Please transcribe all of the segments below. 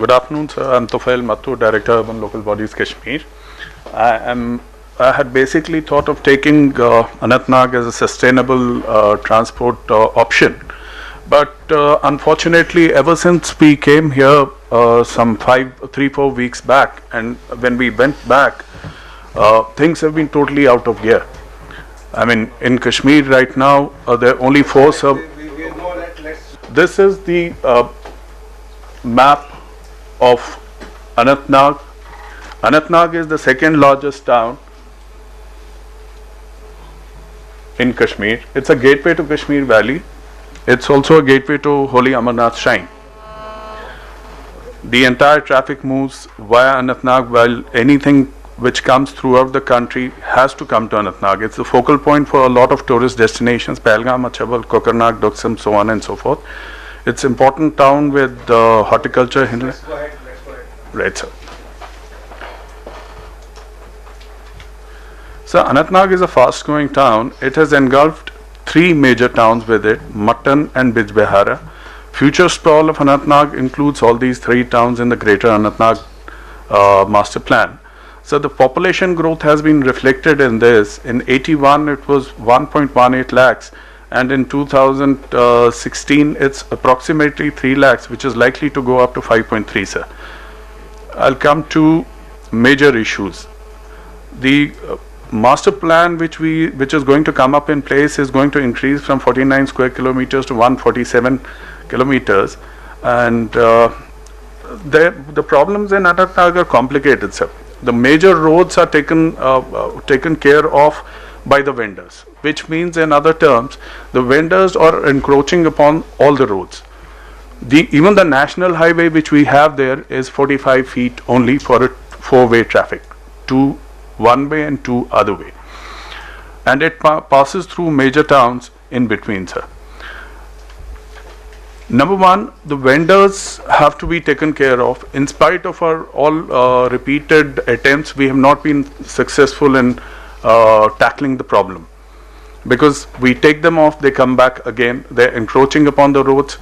Good afternoon, sir. I'm Tofeal Matto, Director, Urban Local Bodies, Kashmir. I had basically thought of taking Anantnag as a sustainable transport option, but unfortunately, ever since we came here some 3-4 weeks back, and when we went back, things have been totally out of gear. I mean, in Kashmir right now, there are only 4 This is the map of Anantnag. Anantnag is the second largest town in Kashmir. It's a gateway to Kashmir Valley. It's also a gateway to Holy Amarnath Shrine. The entire traffic moves via Anantnag, while anything which comes throughout the country has to come to Anantnag. It's the focal point for a lot of tourist destinations, Pahalgam, Achabal, Kokarnak, Duksam, so on and so forth. It's an important town with horticulture. Let's go ahead. Right, sir. So Anantnag is a fast-growing town. It has engulfed 3 major towns with it, Mutton and Bijbehara. Future sprawl of Anantnag includes all these 3 towns in the Greater Anantnag master plan. So the population growth has been reflected in this. In 81, it was 1.18 lakhs. And in 2016, it's approximately 3 lakhs, which is likely to go up to 5.3, sir. I'll come to major issues. The master plan which is going to come up in place is going to increase from 49 square kilometers to 147 kilometers. And the problems in Anantnag are complicated, sir. The major roads are taken care of by the vendors, which means in other terms, the vendors are encroaching upon all the roads. Even the national highway which we have there is 45 feet only for a 4-way traffic, 2 one way and 2 other way. And it passes through major towns in between, sir. Number one, the vendors have to be taken care of. In spite of our all repeated attempts, we have not been successful in tackling the problem, because we take them off, they come back again, they're encroaching upon the roads.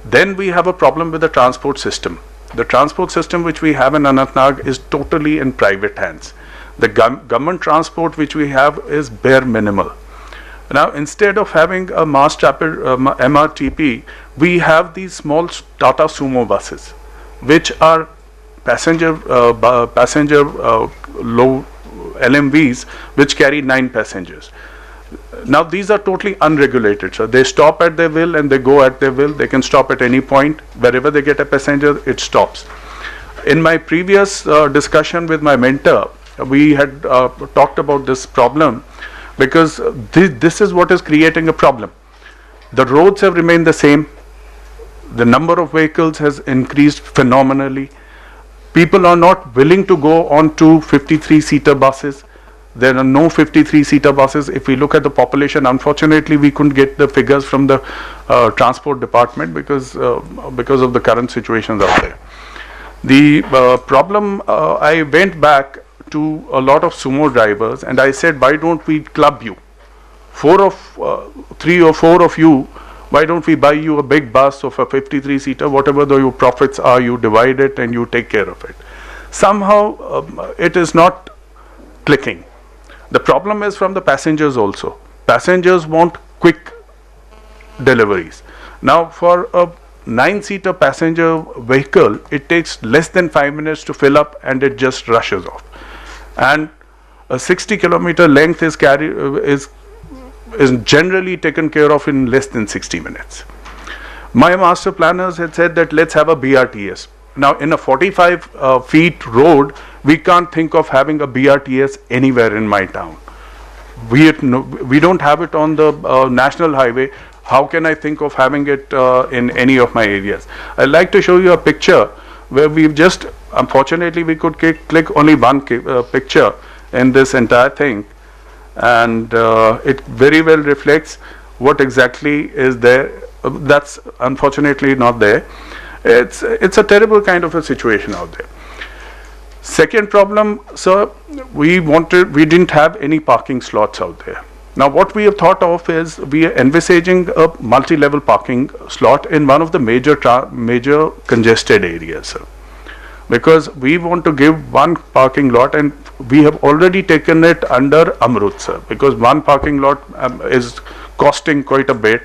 Then we have a problem with the transport system. The transport system which we have in Anantnag is totally in private hands. The government transport which we have is bare minimal. Now, instead of having a mass rapid MRTP, we have these small Tata Sumo buses, which are passenger low LMVs, which carry 9 passengers. Now, these are totally unregulated. So they stop at their will and they go at their will. They can stop at any point. Wherever they get a passenger, it stops. In my previous discussion with my mentor, we had talked about this problem, because this is what is creating a problem. The roads have remained the same. The number of vehicles has increased phenomenally. People are not willing to go on to 53-seater buses. There are no 53-seater buses. If we look at the population, unfortunately, we couldn't get the figures from the transport department because of the current situations out there. The problem, I went back to a lot of sumo drivers and I said, why don't we club you? 3 or 4 of you, why don't we buy you a big bus of a 53-seater, whatever your profits are, you divide it and you take care of it. Somehow it is not clicking. The problem is from the passengers also. Passengers want quick deliveries. Now, for a 9-seater passenger vehicle, it takes less than 5 minutes to fill up and it just rushes off. And a 60-kilometer length is generally taken care of in less than 60 minutes. My master planners had said that let's have a BRTS. Now, in a 45 feet road, we can't think of having a BRTS anywhere in my town. We don't have it on the national highway. How can I think of having it in any of my areas? I'd like to show you a picture where we've just, unfortunately, we could click only one picture in this entire thing. And it very well reflects what exactly is there. That's unfortunately not there. It's a terrible kind of a situation out there. Second problem, sir, we didn't have any parking slots out there. Now, what we have thought of is we are envisaging a multi-level parking slot in one of the major congested areas, sir. because we want to give one parking lot, and we have already taken it under Amritsar because one parking lot is costing quite a bit.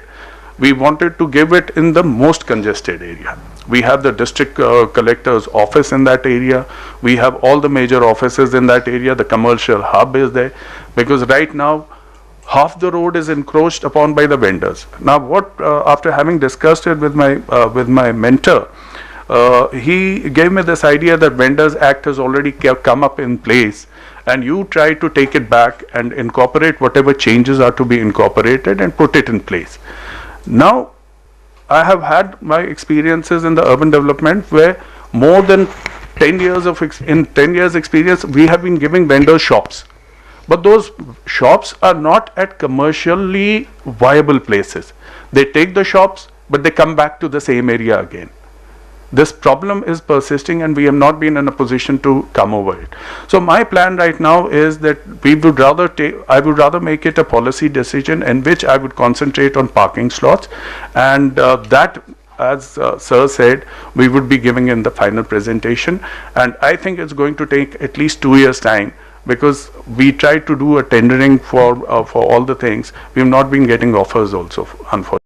We wanted to give it in the most congested area. We have the district collector's office in that area. We have all the major offices in that area. The commercial hub is there, because right now half the road is encroached upon by the vendors. Now what, after having discussed it with my mentor, he gave me this idea that Vendors Act has already come up in place, and you try to take it back and incorporate whatever changes are to be incorporated and put it in place. Now, I have had my experiences in the urban development where more than 10 years of 10 years experience, we have been giving vendors shops. But those shops are not at commercially viable places. They take the shops, but they come back to the same area again. This problem is persisting, and we have not been in a position to come over it. So my plan right now is that I would rather make it a policy decision in which I would concentrate on parking slots, and that, as Sir said, we would be giving in the final presentation. And I think it's going to take at least 2 years' time, because we tried to do a tendering for all the things. We have not been getting offers also, unfortunately.